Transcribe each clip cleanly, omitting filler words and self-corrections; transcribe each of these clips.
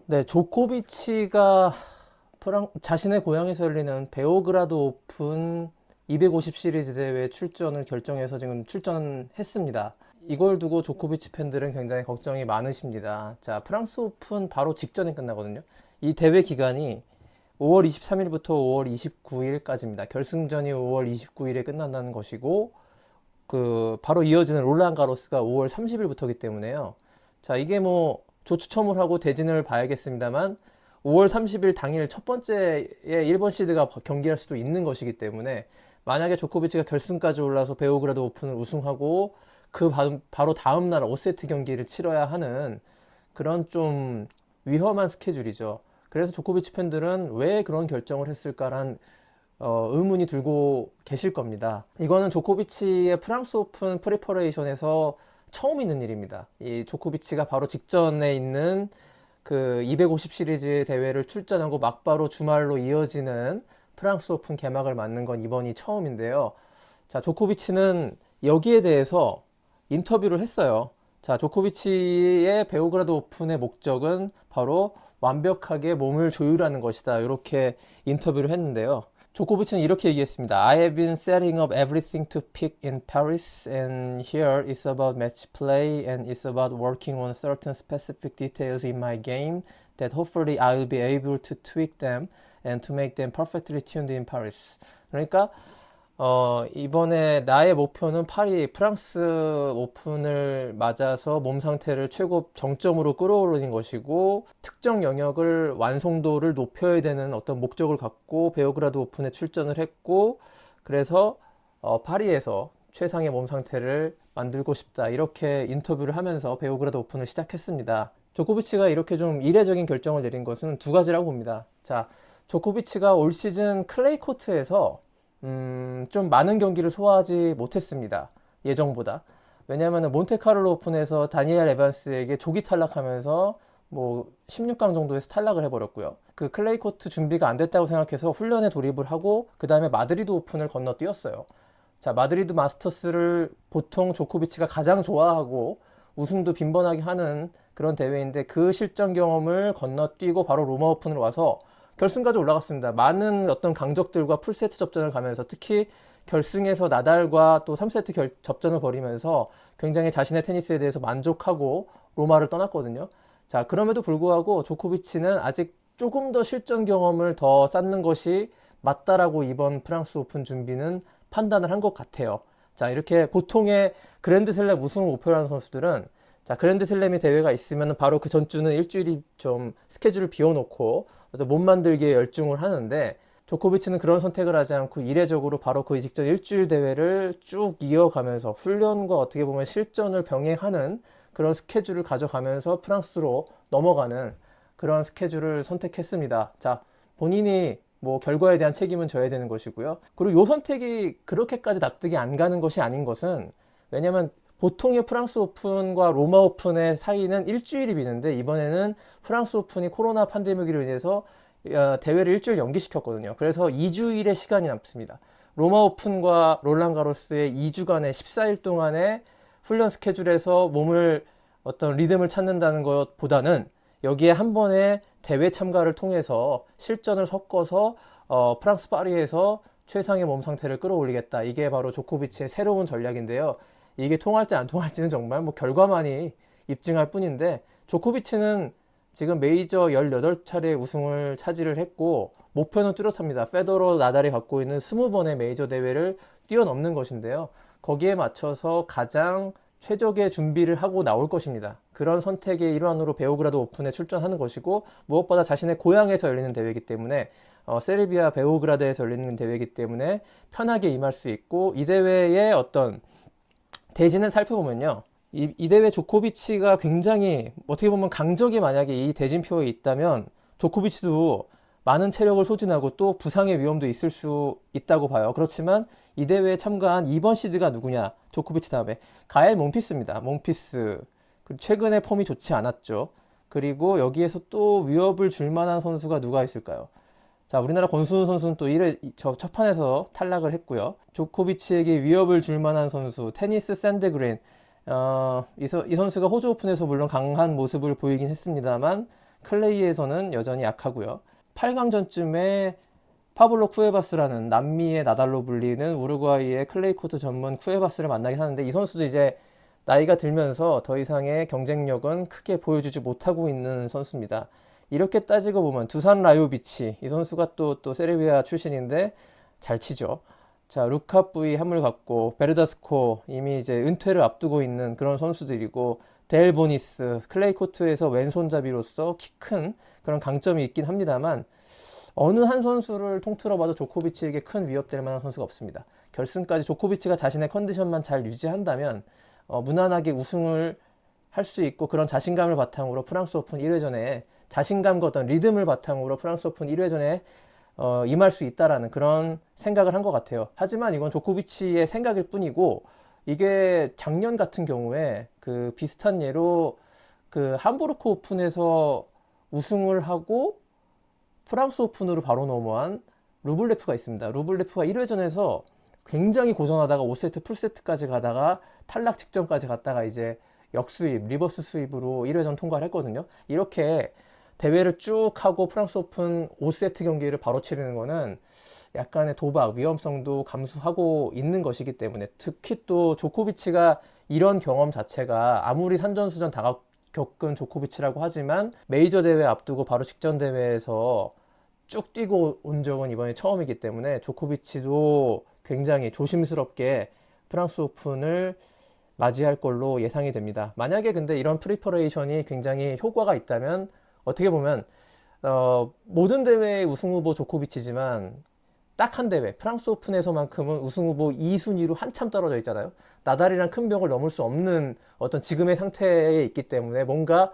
네, 조코비치가 자신의 고향에서 열리는 베오그라드 오픈 250 시리즈 대회 출전을 결정해서 지금 출전했습니다. 이걸 두고 조코비치 팬들은 굉장히 걱정이 많으십니다. 자, 프랑스 오픈 바로 직전에 끝나거든요. 이 대회 기간이 5월 23일부터 5월 29일까지입니다. 결승전이 5월 29일에 끝난다는 것이고, 바로 이어지는 롤랑 가로스가 5월 30일부터이기 때문에요. 자, 이게 뭐 조추첨을 하고 대진을 봐야겠습니다만 5월 30일 당일 첫 번째에 1번 시드가 경기할 수도 있는 것이기 때문에 만약에 조코비치가 결승까지 올라서 베오그라드 오픈을 우승하고 바로 다음 날 5세트 경기를 치러야 하는 그런 좀 위험한 스케줄이죠. 그래서 조코비치 팬들은 왜 그런 결정을 했을까란 의문이 들고 계실 겁니다. 이거는 조코비치의 프랑스 오픈 프리퍼레이션에서 처음 있는 일입니다. 이 조코비치가 바로 직전에 있는 그 250 시리즈 대회를 출전하고 막바로 주말로 이어지는 프랑스 오픈 개막을 맞는 건 이번이 처음인데요. 자, 조코비치는 여기에 대해서 인터뷰를 했어요. 자, 조코비치의 베오그라드 오픈의 목적은 바로 완벽하게 몸을 조율하는 것이다. 이렇게 인터뷰를 했는데요. 조코비치는 이렇게 얘기했습니다. I have been setting up everything to pick in Paris and here it's about match play and it's about working on certain specific details in my game that hopefully I will be able to tweak them and to make them perfectly tuned in Paris. 그러니까 이번에 나의 목표는 프랑스 오픈을 맞아서 몸 상태를 최고 정점으로 끌어올리는 것이고 특정 영역을 완성도를 높여야 되는 어떤 목적을 갖고 베오그라드 오픈에 출전을 했고 그래서 파리에서 최상의 몸 상태를 만들고 싶다 이렇게 인터뷰를 하면서 베오그라드 오픈을 시작했습니다. 조코비치가 이렇게 좀 이례적인 결정을 내린 것은 두 가지라고 봅니다. 자, 조코비치가 올 시즌 클레이 코트에서 좀 많은 경기를 소화하지 못했습니다. 예정보다. 왜냐하면 몬테카를로 오픈에서 다니엘 에반스에게 조기 탈락하면서 뭐 16강 정도에서 탈락을 해버렸고요. 그 클레이 코트 준비가 안 됐다고 생각해서 훈련에 돌입을 하고 그 다음에 마드리드 오픈을 건너뛰었어요. 자, 마드리드 마스터스를 보통 조코비치가 가장 좋아하고 우승도 빈번하게 하는 그런 대회인데 그 실전 경험을 건너뛰고 바로 로마 오픈을 와서 결승까지 올라갔습니다. 많은 어떤 강적들과 풀세트 접전을 가면서 특히 결승에서 나달과 또 3세트 접전을 벌이면서 굉장히 자신의 테니스에 대해서 만족하고 로마를 떠났거든요. 자, 그럼에도 불구하고 조코비치는 아직 조금 더 실전 경험을 더 쌓는 것이 맞다라고 이번 프랑스 오픈 준비는 판단을 한 것 같아요. 자, 이렇게 보통의 그랜드슬램 우승을 목표로 하는 선수들은 자, 그랜드슬램이 대회가 있으면 바로 그 전주는 일주일이 좀 스케줄을 비워놓고 몸 만들기에 열중을 하는데 조코비치는 그런 선택을 하지 않고 이례적으로 바로 그 직전 일주일 대회를 쭉 이어가면서 훈련과 어떻게 보면 실전을 병행하는 그런 스케줄을 가져가면서 프랑스로 넘어가는 그런 스케줄을 선택했습니다. 자, 본인이 뭐 결과에 대한 책임은 져야 되는 것이고요. 그리고 이 선택이 그렇게까지 납득이 안 가는 것이 아닌 것은 왜냐면 보통의 프랑스 오픈과 로마 오픈의 사이는 일주일이 비는데 이번에는 프랑스 오픈이 코로나 팬데믹으로 인해서 대회를 일주일 연기시켰거든요. 그래서 2주일의 시간이 남습니다. 로마 오픈과 롤랑 가로스의 2주간의 14일 동안의 훈련 스케줄에서 몸을 어떤 리듬을 찾는다는 것보다는 여기에 한 번의 대회 참가를 통해서 실전을 섞어서 프랑스 파리에서 최상의 몸 상태를 끌어올리겠다. 이게 바로 조코비치의 새로운 전략인데요. 이게 통할지 안 통할지는 정말 뭐 결과만이 입증할 뿐인데 조코비치는 지금 메이저 18차례 우승을 차지를 했고 목표는 뚜렷합니다. 페더러, 나달이 갖고 있는 20번의 메이저 대회를 뛰어넘는 것인데요. 거기에 맞춰서 가장 최적의 준비를 하고 나올 것입니다. 그런 선택의 일환으로 베오그라드 오픈에 출전하는 것이고 무엇보다 자신의 고향에서 열리는 대회이기 때문에 세르비아 베오그라드에서 열리는 대회이기 때문에 편하게 임할 수 있고 이 대회의 어떤 대진을 살펴보면요. 이 대회 조코비치가 굉장히 어떻게 보면 강적이 만약에 이 대진표에 있다면 조코비치도 많은 체력을 소진하고 또 부상의 위험도 있을 수 있다고 봐요. 그렇지만 이 대회에 참가한 2번 시드가 누구냐? 조코비치 다음에 가엘 몬피스입니다. 몬피스. 최근에 폼이 좋지 않았죠. 그리고 여기에서 또 위협을 줄 만한 선수가 누가 있을까요? 자, 우리나라 권순우 선수는 또 첫 판에서 탈락을 했고요. 조코비치에게 위협을 줄 만한 선수, 테니스 샌드그린. 이 선수가 호주 오픈에서 물론 강한 모습을 보이긴 했습니다만 클레이에서는 여전히 약하고요. 8강전쯤에 파블로 쿠에바스라는 남미의 나달로 불리는 우루과이의 클레이 코트 전문 쿠에바스를 만나긴 하는데, 이 선수도 이제 나이가 들면서 더 이상의 경쟁력은 크게 보여주지 못하고 있는 선수입니다. 이렇게 따지고 보면 두산 라요비치, 이 선수가 또 세르비아 출신인데 잘 치죠. 자, 루카 뿌이 한물 갔고, 베르다스코 이미 이제 은퇴를 앞두고 있는 그런 선수들이고, 델 보니스 클레이 코트에서 왼손잡이로서 키 큰 그런 강점이 있긴 합니다만, 어느 한 선수를 통틀어 봐도 조코비치에게 큰 위협될 만한 선수가 없습니다. 결승까지 조코비치가 자신의 컨디션만 잘 유지한다면 무난하게 우승을 할 수 있고, 그런 자신감을 바탕으로 프랑스 오픈 1회전에 자신감과 어떤 리듬을 바탕으로 프랑스 오픈 1회전에 임할 수 있다라는 그런 생각을 한 것 같아요. 하지만 이건 조코비치의 생각일 뿐이고, 이게 작년 같은 경우에 그 비슷한 예로 그 함부르크 오픈에서 우승을 하고 프랑스 오픈으로 바로 넘어간 루블레프가 있습니다. 루블레프가 1회전에서 굉장히 고전하다가 5세트 풀세트까지 가다가 탈락 직전까지 갔다가 이제 역수입, 리버스 수입으로 1회전 통과를 했거든요. 이렇게 대회를 쭉 하고 프랑스 오픈 5세트 경기를 바로 치르는 거는 약간의 도박, 위험성도 감수하고 있는 것이기 때문에, 특히 또 조코비치가 이런 경험 자체가 아무리 산전수전 다 겪은 조코비치라고 하지만 메이저 대회 앞두고 바로 직전 대회에서 쭉 뛰고 온 적은 이번이 처음이기 때문에 조코비치도 굉장히 조심스럽게 프랑스 오픈을 맞이할 걸로 예상이 됩니다. 만약에 근데 이런 프리퍼레이션이 굉장히 효과가 있다면, 어떻게 보면 모든 대회의 우승 후보 조코비치지만 딱 한 대회 프랑스 오픈에서만큼은 우승 후보 2순위로 한참 떨어져 있잖아요. 나달이란 큰 벽을 넘을 수 없는 어떤 지금의 상태에 있기 때문에 뭔가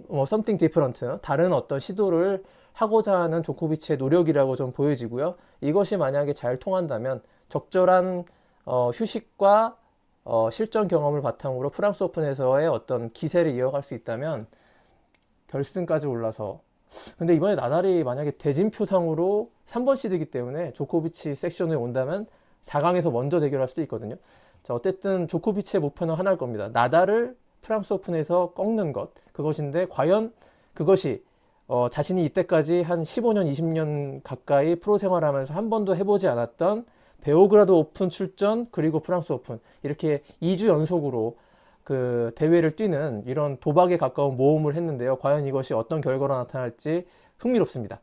something different, 다른 어떤 시도를 하고자 하는 조코비치의 노력이라고 좀 보여지고요. 이것이 만약에 잘 통한다면 적절한 휴식과 실전 경험을 바탕으로 프랑스 오픈에서의 어떤 기세를 이어갈 수 있다면 결승까지 올라서, 근데 이번에 나달이 만약에 대진표상으로 3번 시드이기 때문에 조코비치 섹션에 온다면 4강에서 먼저 대결할 수도 있거든요. 자, 어쨌든 조코비치의 목표는 하나일 겁니다. 나달을 프랑스 오픈에서 꺾는 것, 그것인데 과연 그것이 자신이 이때까지 한 15년, 20년 가까이 프로 생활하면서 한 번도 해보지 않았던 베오그라드 오픈 출전, 그리고 프랑스 오픈, 이렇게 2주 연속으로 그 대회를 뛰는 이런 도박에 가까운 모험을 했는데요. 과연 이것이 어떤 결과로 나타날지 흥미롭습니다.